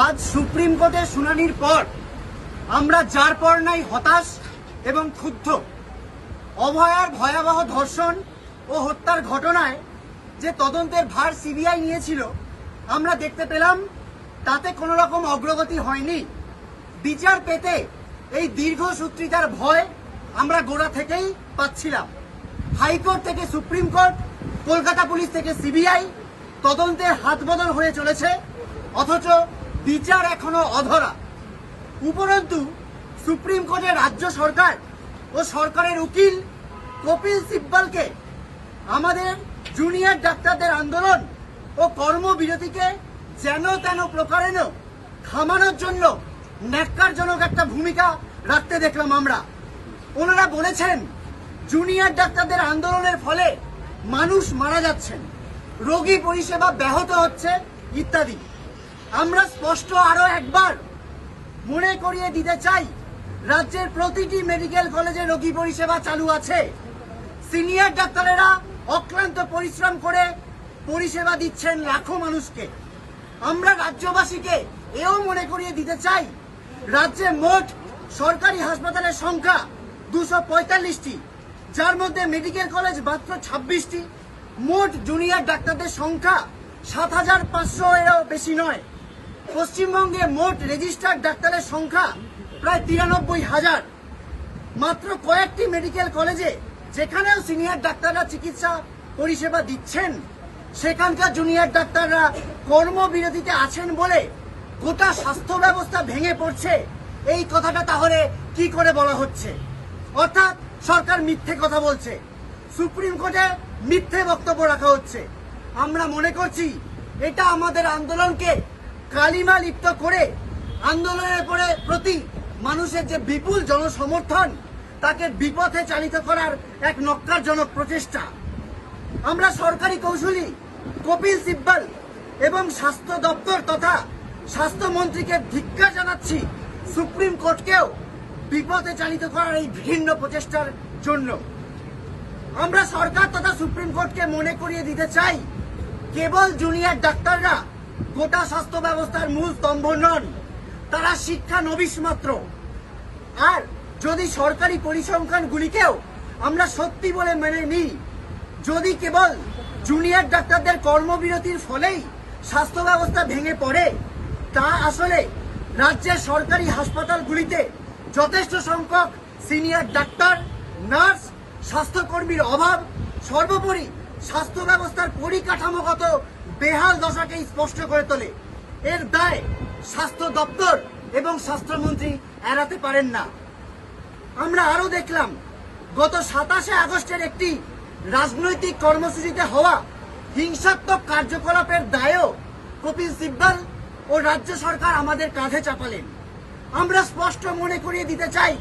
আজ সুপ্রিম কোর্টের শুনানির পর আমরা যার পর নাই হতাশ এবং ক্ষুব্ধ। অভয়ার ভয়াবহ ধর্ষণ ও হত্যার ঘটনায় যে তদন্তের ভার সিবিআই নিয়েছিল আমরা দেখতে পেলাম তাতে কোনো রকম অগ্রগতি হয়নি। বিচার পেতে এই দীর্ঘসূত্রিতার ভয় আমরা গোড়া থেকেই পাচ্ছিলাম। হাইকোর্ট থেকে সুপ্রিম কোর্ট, কলকাতা পুলিশ থেকে সিবিআই, তদন্তের হাত বদল হয়ে চলেছে, অথচ বিচার এখনো অধরা। উপরন্তু সুপ্রিম কোর্টের রাজ্য সরকার ও সরকারের উকিল কপিল সিব্বলকে আমাদের জুনিয়র ডাক্তারদের আন্দোলন ও কর্মবিরতিকে যেন তেন প্রকারেণ থামানোর জন্য ন্যাক্কারজনক একটা ভূমিকা রাখতে দেখলাম আমরা। ওনারা বলেছেন জুনিয়র ডাক্তারদের আন্দোলনের ফলে মানুষ মারা যাচ্ছেন, রোগী পরিষেবা ব্যাহত হচ্ছে ইত্যাদি। আমরা স্পষ্ট আরো একবার মনে করিয়ে দিতে চাই, রাজ্যের প্রতিটি মেডিকেল কলেজে রোগী পরিষেবা চালু আছে। সিনিয়র ডাক্তারেরা অক্লান্ত পরিশ্রম করে পরিষেবা দিচ্ছেন লাখো মানুষকে। আমরা রাজ্যবাসীকে এও মনে করিয়ে দিতে চাই, রাজ্যে মোট সরকারি হাসপাতালের সংখ্যা 245টি, যার মধ্যে মেডিকেল কলেজ মাত্র 26টি। মোট জুনিয়র ডাক্তারদের সংখ্যা 7,500 এরও বেশি নয়। পশ্চিমবঙ্গে মোট রেজিস্টার্ড ডাক্তারের সংখ্যা প্রায় 93,000। মাত্র কয়েকটি মেডিকেল কলেজে যেখানেও সিনিয়র ডাক্তাররা চিকিৎসা পরিষেবা দিচ্ছেন, সেখানকার জুনিয়র ডাক্তাররা কর্মবিরতিতে আছেন বলে গোটা স্বাস্থ্য ব্যবস্থা ভেঙে পড়ছে। এই কথাটা তাহলে কি করে বলা হচ্ছে? অর্থাৎ সরকার মিথ্যে কথা বলছে, সুপ্রিম কোর্টে মিথ্যে বক্তব্য রাখা হচ্ছে। আমরা মনে করছি এটা আমাদের আন্দোলনকে কালিমা লিপ্ত করে আন্দোলনের প্রতি মানুষের যে বিপুল জনসমর্থন তাকে বিপথে চালিত করার এক নক্কারজনক প্রচেষ্টা। আমরা সরকারি কৌশলী কপিল সিব্বল এবং স্বাস্থ্য দপ্তর তথা স্বাস্থ্যমন্ত্রীকে ধিক্কার জানাচ্ছি সুপ্রিম কোর্টকেও বিপথে চালিত করার এই ভিন্ন প্রচেষ্টার জন্য। আমরা সরকার তথা সুপ্রিম কোর্টকে মনে করিয়ে দিতে চাই, কেবল জুনিয়র ডাক্তাররা গোটা স্বাস্থ্য ব্যবস্থার মূল স্তম্ভ নন, তারা শিক্ষানবিশ মাত্র। আর যদি সরকারি পরিসংখ্যানগুলিকেও আমরা সত্যি বলে মেনে নিই, যদি কেবল জুনিয়র ডাক্তারদের কর্মবিরতির ফলেই স্বাস্থ্য ব্যবস্থা ভেঙে পড়ে, তা আসলে রাজ্যের সরকারি হাসপাতালগুলিতে যথেষ্ট সংখ্যক সিনিয়র ডাক্তার, নার্স, স্বাস্থ্যকর্মীর অভাব, সর্বোপরি স্বাস্থ্য ব্যবস্থার পরিকাঠামোগত বেহাল দশাকেই স্পষ্ট করে তোলে। এর দায় স্বাস্থ্য দপ্তর এবং স্বাস্থ্যমন্ত্রী এড়াতে পারেন না। আমরা আরো দেখলাম গত 27শে আগস্টের একটি রাজনৈতিক কর্মসূচিতে হওয়া হিংসাত্মক কার্যকলাপের দায়ও কপিল সিব্বল ও রাজ্য সরকার আমাদের কাঁধে চাপালেন। আমরা স্পষ্ট মনে করিয়ে দিতে চাই,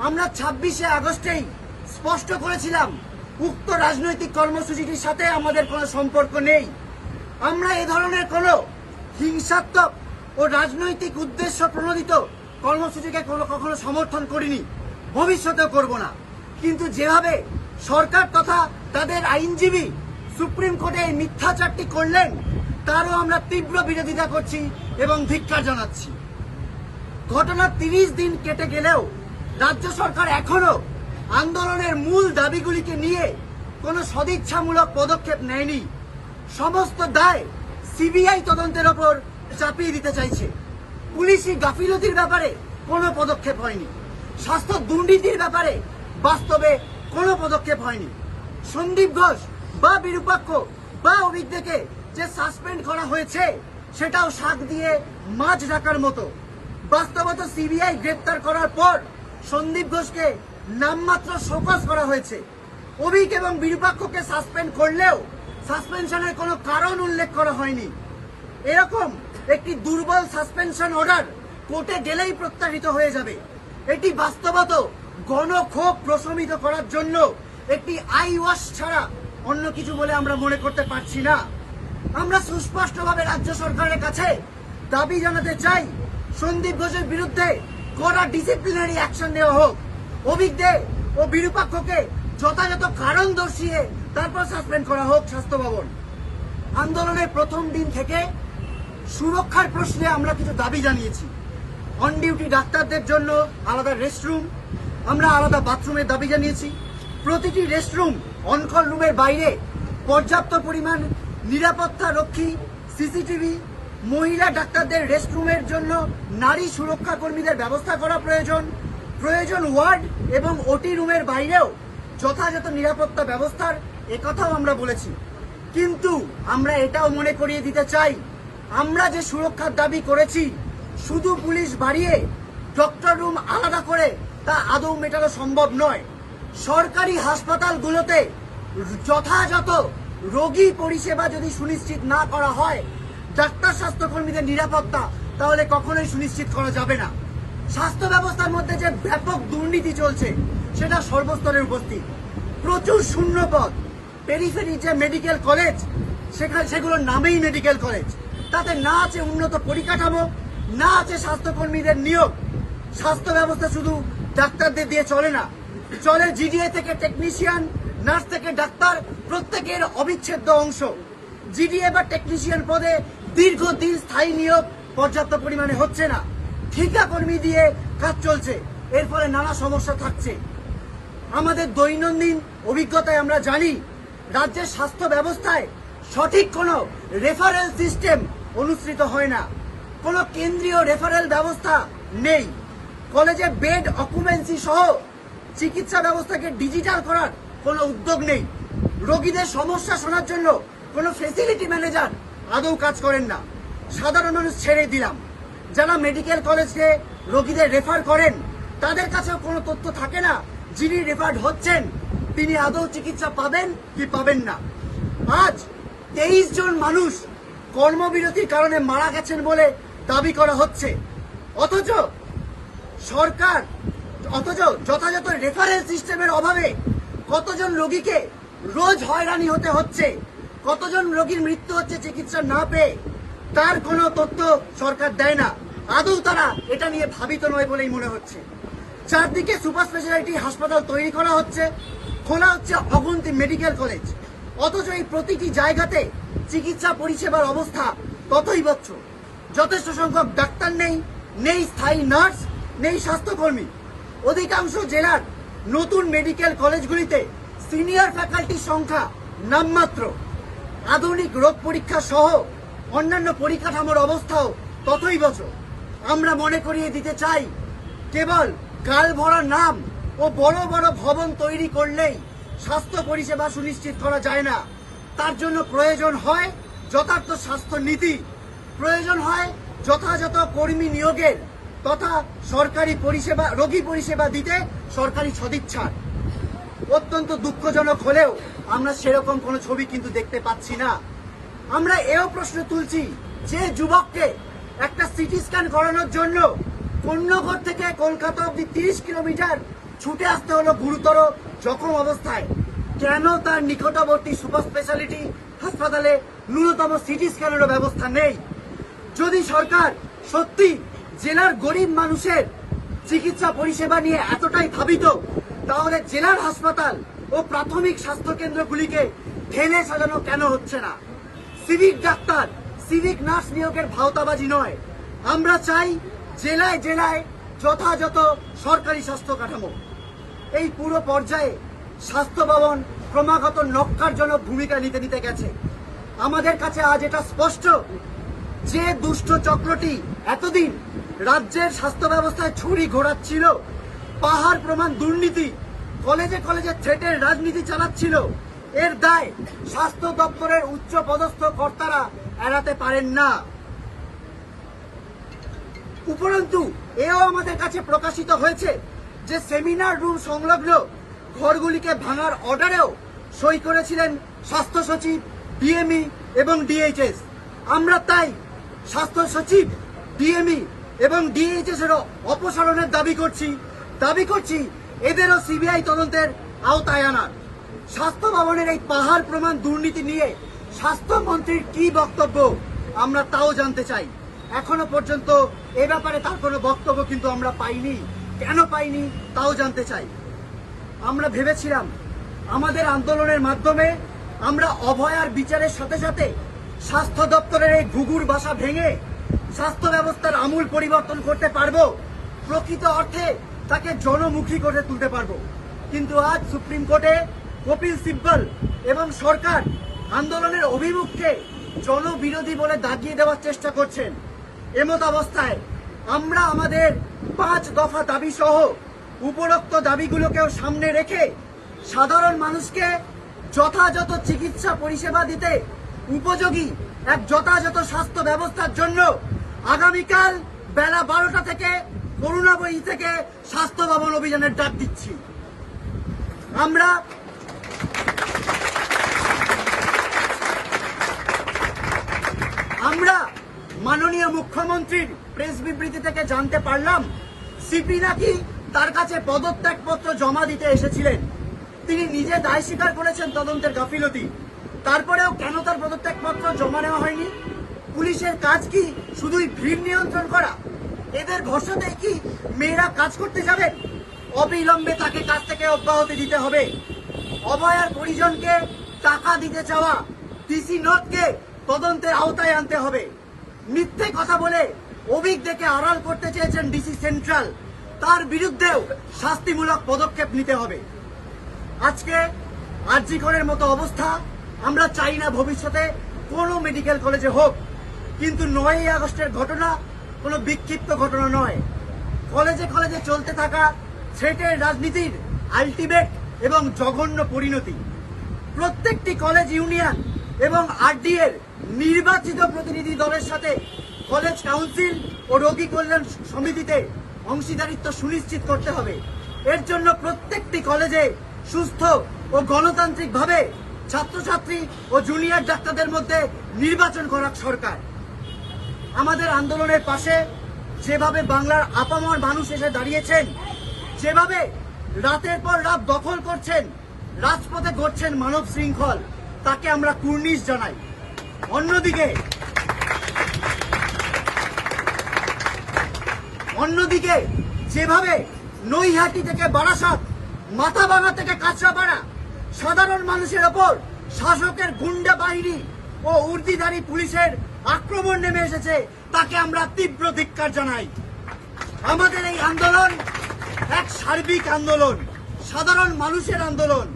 আমরা 26শে আগস্টেই স্পষ্ট করেছিলাম উক্ত রাজনৈতিক কর্মসূচিটির সাথে আমাদের কোনো সম্পর্ক নেই। আমরা এ ধরনের কোনো হিংসাত্মক ও রাজনৈতিক উদ্দেশ্য প্রণোদিত কর্মসূচিকে কখনো সমর্থন করিনি, ভবিষ্যতেও করব না। কিন্তু যেভাবে সরকার তথা তাদের আইনজীবী সুপ্রিম কোর্টে এই মিথ্যাচারটি করলেন, তারও আমরা তীব্র বিরোধিতা করছি এবং ধিক্কার জানাচ্ছি। ঘটনার 30 দিন কেটে গেলেও রাজ্য সরকার এখনো আন্দোলনের মূল দাবিগুলিকে নিয়ে কোনো সদিচ্ছামূলক পদক্ষেপ নেয়নি। সমস্ত দায় সিবিআই তদন্তের ওপর চাপিয়ে দিতে চাইছে। পুলিশি গাফিলতির ব্যাপারে কোনো পদক্ষেপ হয়নি, স্বাস্থ্য দুর্নীতির ব্যাপারে বাস্তবে কোনো পদক্ষেপ হয়নি। সন্দীপ ঘোষ বা বিরূপাক্ষ বা অভিজ্ঞকে যে সাসপেন্ড করা হয়েছে, সেটাও শাক দিয়ে মাছ ঢাকার মতো। বাস্তবত সিবিআই গ্রেপ্তার করার পর সন্দীপ ঘোষকে নামমাত্র শোকজ করা হয়েছে। অভিক এবং বিরূপাক্ষকে সাসপেন্ড করলেও সাসপেনশনের কোনো কারণ উল্লেখ করা হয়নি। এরকম একটি দুর্বল সাসপেনশন অর্ডার কোর্টে গেলেই প্রত্যাহিত হয়ে যাবে। এটি বাস্তবত গণক্ষোভ প্রশমিত করার জন্য একটি আই ওয়াশ ছাড়া অন্য কিছু বলে আমরা মনে করতে পারছি না। আমরা সুস্পষ্টভাবে রাজ্য সরকারের কাছে দাবি জানাতে চাই, সন্দীপ ঘোষের বিরুদ্ধে কড়া ডিসিপ্লিনারি অ্যাকশন নেওয়া হোক। অভিজ্ঞ ও বিরূপাক্ষকে যথাযথ কারণ দর্শিয়ে তারপর সাসপেন্ড করা হোক স্বাস্থ্য ভবন। আন্দোলনের প্রথম দিন থেকে সুরক্ষার প্রশ্নে আমরা কিছু দাবি জানিয়েছি। অন ডিউটি ডাক্তারদের জন্য আলাদা রেস্টরুম, আমরা আলাদা বাথরুমের দাবি জানিয়েছি। প্রতিটি রেস্টরুম অনকল রুমের বাইরে পর্যাপ্ত পরিমাণ নিরাপত্তা রক্ষী সিসিটিভি, মহিলা ডাক্তারদের রেস্টরুমের জন্য নারী সুরক্ষা কর্মীদের ব্যবস্থা করা প্রয়োজন ওয়ার্ড এবং ওটি রুমের বাইরেও যথাযথ নিরাপত্তা ব্যবস্থার একথাও আমরা বলেছি। কিন্তু আমরা এটাও মনে করিয়ে দিতে চাই, আমরা যে সুরক্ষার দাবি করেছি শুধু পুলিশ বাড়িয়ে ডক্টর রুম আলাদা করে তা আদৌ মেটানো সম্ভব নয়। সরকারি হাসপাতালগুলোতে যথাযথ রোগী পরিষেবা যদি সুনিশ্চিত না করা হয়, ডাক্তার স্বাস্থ্যকর্মীদের নিরাপত্তা তাহলে কখনোই সুনিশ্চিত করা যাবে না। স্বাস্থ্য ব্যবস্থার মধ্যে যে ব্যাপক দুর্নীতি চলছে সেটা সর্বস্তরে উপস্থিত। প্রচুর শূন্যপদ, পেরিফেরি যে মেডিকেল কলেজ সেগুলোর নামেই মেডিকেল কলেজ, তাতে না আছে উন্নত পরিকাঠামো, না আছে স্বাস্থ্যকর্মীদের নিয়োগ। স্বাস্থ্য ব্যবস্থা শুধু ডাক্তারদের দিয়ে চলে না, চলে জিডিএ থেকে টেকনিশিয়ান, নার্স থেকে ডাক্তার, প্রত্যেকের অবিচ্ছেদ্য অংশ। জিডিএ বা টেকনিশিয়ান পদে দীর্ঘদিন স্থায়ী নিয়োগ পর্যাপ্ত পরিমাণে হচ্ছে না, ঠিকা কর্মী দিয়ে কাজ চলছে, এর ফলে নানা সমস্যা থাকছে। আমাদের দৈনন্দিন অভিজ্ঞতায় আমরা জানি রাজ্যের স্বাস্থ্য ব্যবস্থায় সঠিক কোনো রেফারেল সিস্টেম অনুসৃত হয় না, কোনো কেন্দ্রীয় রেফারেল ব্যবস্থা নেই। কলেজে বেড অকুপেন্সি সহ চিকিৎসা ব্যবস্থাকে ডিজিটাল করার কোনো উদ্যোগ নেই। রোগীদের সমস্যা শোনার জন্য কোনো ফেসিলিটি ম্যানেজার আদৌ কাজ করেন না। সাধারণ মানুষ ছেড়ে দিলাম, যারা মেডিকেল কলেজে রোগীদের রেফার করেন তাদের কাছেও কোনো তথ্য থাকে না যিনি রেফার্ড হচ্ছেন তিনি আদৌ চিকিৎসা পাবেন কি পাবেন না। আজ 23 জন মানুষ কর্মবিরতির কারণে মারা গেছেন বলে দাবি করা হচ্ছে, অথচ যথাযথ রেফারেল সিস্টেমের অভাবে কতজন রোগীকে রোজ হয়রানি হতে হচ্ছে, কতজন রোগীর মৃত্যু হচ্ছে চিকিৎসা না পেয়ে, তার কোনো তথ্য সরকার দেয় না। আদৌ তারা এটা নিয়ে ভাবিত নয় বলেই মনে হচ্ছে। চারদিকে সুপার স্পেশালিটি হাসপাতাল তৈরি করা হচ্ছে, খোলা হচ্ছে অগুন্তি মেডিকেল কলেজ, অথচ এই প্রতিটি জায়গাতে চিকিৎসা পরিষেবার অবস্থা ততই বচ্চ। যথেষ্ট সংখ্যক ডাক্তার নেই স্থায়ী নার্স, নেই স্বাস্থ্যকর্মী। অধিকাংশ জেলার নতুন মেডিকেল কলেজগুলিতে সিনিয়র ফ্যাকাল্টির সংখ্যা নামমাত্র। আধুনিক রোগ পরীক্ষা সহ অন্যান্য পরিকাঠামোর অবস্থাও ততই বছর। আমরা মনে করিয়ে দিতে চাই, কেবল গাল ভরা নাম ও বড় বড় ভবন তৈরি করলেই স্বাস্থ্য পরিষেবা সুনিশ্চিত করা যায় না। তার জন্য প্রয়োজন হয় যথার্থ স্বাস্থ্য নীতি, প্রয়োজন হয় যথাযথ কর্মী নিয়োগের তথা সরকারি পরিষেবা, রোগী পরিষেবা দিতে সরকারি সদিচ্ছার। অত্যন্ত দুঃখজনক হলেও আমরা সেরকম কোনো ছবি কিন্তু দেখতে পাচ্ছি না। আমরা এও প্রশ্ন তুলছি, যে যুবককে একটা সিটি স্ক্যান করানোর জন্য কন্যগর থেকে কলকাতা অব্দি 30 কিলোমিটার ছুটে আসতে হলো গুরুতর জখম অবস্থায়, কেন তার নিকটবর্তী সুপার স্পেশালিটি হাসপাতালে ন্যূনতম সিটি স্ক্যানেরও ব্যবস্থা নেই? যদি সরকার সত্যি জেলার গরিব মানুষের চিকিৎসা পরিষেবা নিয়ে এতটাই ভাবিত, তাহলে জেলার হাসপাতাল ও প্রাথমিক স্বাস্থ্য কেন্দ্রগুলিকে ঢেলে সাজানো কেন হচ্ছে না? সিভিক ডাক্তার, সিভিক নার্স নিয়োগের ভাওতাবাজি নয়, আমরা চাই জেলায় জেলায় যথাযথ সরকারি স্বাস্থ্য কাঠামো। এই পুরো পর্যায়ে স্বাস্থ্য ভবন ক্রমাগত নক্কারজনক ভূমিকা নিতে গেছে। আমাদের কাছে আজ এটা স্পষ্ট যে দুষ্ট চক্রটি এতদিন রাজ্যের স্বাস্থ্য ব্যবস্থায় ছুরি ঘোরাচ্ছিল, পাহাড় প্রমাণ দুর্নীতি, কলেজে কলেজে থ্রেটের রাজনীতি চালাচ্ছিল, এর দায় স্বাস্থ্য দপ্তরের উচ্চ পদস্থ কর্তারা এড়াতে পারেন না। উপরন্তু এও আমাদের কাছে প্রকাশিত হয়েছে যে সেমিনার রুম সংলগ্ন ঘরগুলিকে ভাঙার অর্ডারেও সই করেছিলেন স্বাস্থ্য সচিব, ডিএমই এবং ডিএইচএস। আমরা তাই স্বাস্থ্য সচিব, ডিএমই এবং ডিএইচএস এর অপসারণের দাবি করছি এদেরও সিবিআই তদন্তের আওতায় আনার। স্বাস্থ্য ভবনের এই পাহাড় প্রমাণ দুর্নীতি নিয়ে স্বাস্থ্যমন্ত্রীর কি বক্তব্য আমরা তাও জানতে চাই। এখনো পর্যন্ত এ ব্যাপারে তার কোনো বক্তব্য কিন্তু আমরা পাইনি। কেন পাইনি তাও জানতে চাই। আমরা ভেবেছিলাম আমাদের আন্দোলনের মাধ্যমে আমরা অভয়ার বিচারের সাথে সাথে স্বাস্থ্য দপ্তরের এই ঘুঘুর বাসা ভেঙে স্বাস্থ্য ব্যবস্থার আমূল পরিবর্তন করতে পারবো, প্রকৃত অর্থে তাকে জনমুখী করে তুলতে পারবো। কিন্তু আজ সুপ্রিম কোর্টে কপিল সিব্বল এবং সরকার আন্দোলনের অভিমুখকে জনবিরোধী বলে দাগিয়ে দেওয়ার চেষ্টা করছেন। এমত অবস্থায় আমরা আমাদের 5 দফা দাবি সহ উপরোক্ত দাবিগুলোকেও সামনে রেখে সাধারণ মানুষকে যথাযথ চিকিৎসা পরিষেবা দিতে উপযোগী এক যথাযথ স্বাস্থ্য ব্যবস্থার জন্য আগামীকাল বেলা 12টা থেকে করুণাবয়ী থেকে স্বাস্থ্য ভবন অভিযানের ডাক দিচ্ছি। আমরা মাননীয় মুখ্যমন্ত্রীর প্রেস বিবৃতি থেকে জানতে পারলাম সিপি নাকি তার কাছে পদত্যাগপত্র জমা দিতে এসেছিলেন। তিনি নিজে দায় স্বীকার করেছেন তদন্তের গাফিলতি। তারপরেও কেন তার পদত্যাগপত্র জমা নেওয়া হয়নি? পুলিশের কাজ কি শুধুই ভিড় নিয়ন্ত্রণ করা? এদের ভরসাতেই কি মেয়েরা কাজ করতে যাবেন? অবিলম্বে তাকে কাজ থেকে অব্যাহতি দিতে হবে। অভয়ার পরিজনকে টাকা দিতে চাওয়া ডিসি নর্থকে তদন্তের আওতায় আনতে হবে। মিথ্যে কথা বলে অভিজ্ঞকে আড়াল করতে চেয়েছেন ডিসি সেন্ট্রাল, তার বিরুদ্ধেও শাস্তিমূলক পদক্ষেপ নিতে হবে। আজকে আরজি করের মতো অবস্থা আমরা চাই না ভবিষ্যতে কোনো মেডিকেল কলেজে হোক, কিন্তু 9ই আগস্টের ঘটনা কোনো বিক্ষিপ্ত ঘটনা নয়। কলেজে কলেজে চলতে থাকা থ্রেটের রাজনীতির আলটিমেট এবং জঘন্য পরিণতি। প্রত্যেকটি কলেজ ইউনিয়ন এবং আরডি এর নির্বাচিত প্রতিনিধি দলের সাথে কলেজ কাউন্সিল ও রোগী কল্যাণ সমিতিতে অংশীদারিত্ব সুনিশ্চিত করতে হবে। এর জন্য প্রত্যেকটি কলেজে সুস্থ ও গণতান্ত্রিকভাবে ছাত্রছাত্রী ও জুনিয়র ডাক্তারদের মধ্যে নির্বাচন করা সরকার। আমাদের আন্দোলনের পাশে যেভাবে বাংলার আপামর মানুষ এসে দাঁড়িয়েছেন, যেভাবে রাতের পর রাত দখল করছেন, রাজপথে গড়ছেন মানব শৃঙ্খল, তাকে আমরা কুর্নিশ জানাই। অন্যদিকে যেভাবে নৈহাটি থেকে বারাসাত, মাথাভাঙা থেকে কাঁচরাপাড়া সাধারণ মানুষের ওপর শাসকের গুন্ডা বাহিনী ও উর্দিধারী পুলিশের আক্রমণ নেমে এসেছে, তাকে আমরা তীব্র ধিক্কার জানাই। আমাদের এই আন্দোলন এক সার্বিক আন্দোলন, সাধারণ মানুষের আন্দোলন।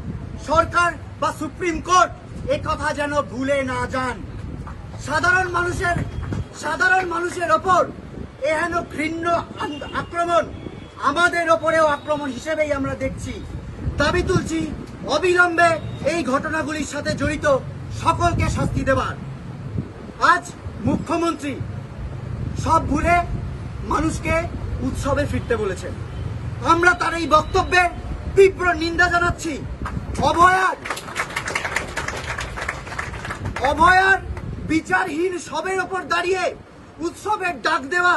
সরকার বা সুপ্রিম কোর্ট এ কথা যেন ভুলে না যান। সাধারণ মানুষের ওপর এহেন ঘৃণ্য আক্রমণ আমাদের ওপরেও আক্রমণ হিসেবেই আমরা দেখছি। দাবি তুলছি অবিলম্বে এই ঘটনাগুলির সাথে জড়িত সকলকে শাস্তি দেবার। আজ মুখ্যমন্ত্রী সব ভুলে মানুষকে উৎসবে ফিরতে বলেছেন। আমরা তার এই বক্তব্যের তীব্র নিন্দা জানাচ্ছি। অভয়ার বিচারহীন সবের ওপর দাঁড়িয়ে উৎসবের ডাক দেওয়া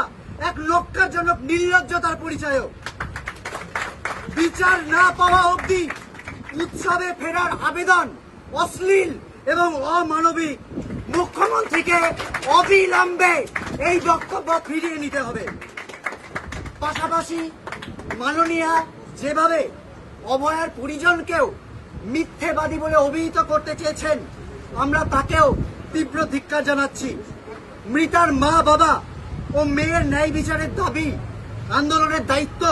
এক লক্ষ্যজনক নির্লজ্জতার পরিচয়ক। বিচার না পাওয়া অবধি উৎসবে ফেরার আবেদন অশ্লীল এবং অমানবিক। মুখ্যমন্ত্রীকে অবিলম্বে এই বক্তব্য ফিরিয়ে নিতে হবে। পাশাপাশি মাননীয়া যেভাবে অভয়ার পরিজনকেও মিথ্যেবাদী বলে অভিহিত করতে চেয়েছেন, আমরা তাকেও তীব্র ধিক্কার জানাচ্ছি। মৃতার মা বাবা ও মেয়ের ন্যায় বিচারের দাবি, আন্দোলনের দায়িত্ব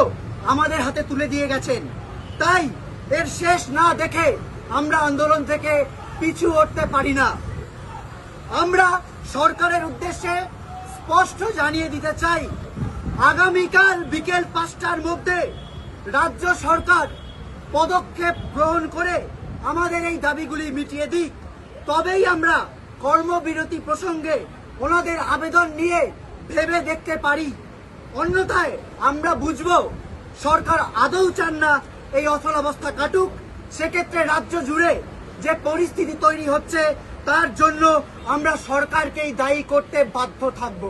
আমাদের হাতে তুলে দিয়ে গেছেন। তাই এর শেষ না দেখে আমরা আন্দোলন থেকে পিছু হটতে পারি না। আমরা সরকারের উদ্দেশ্যে স্পষ্ট জানিয়ে দিতে চাই, আগামীকাল বিকেল 5টার মধ্যে রাজ্য সরকার পদক্ষেপ গ্রহণ করে আমাদের এই দাবিগুলি মিটিয়ে দিক, তবেই আমরা কর্মবিরতি প্রসঙ্গে ওনাদের আবেদন নিয়ে ভেবে দেখতে পারি। অন্যথায় আমরা বুঝব সরকার আদৌ চান না এই অচলাবস্থা কাটুক। সেক্ষেত্রে রাজ্য জুড়ে যে পরিস্থিতি তৈরি হচ্ছে তার জন্য আমরা সরকারকেই দায়ী করতে বাধ্য থাকব।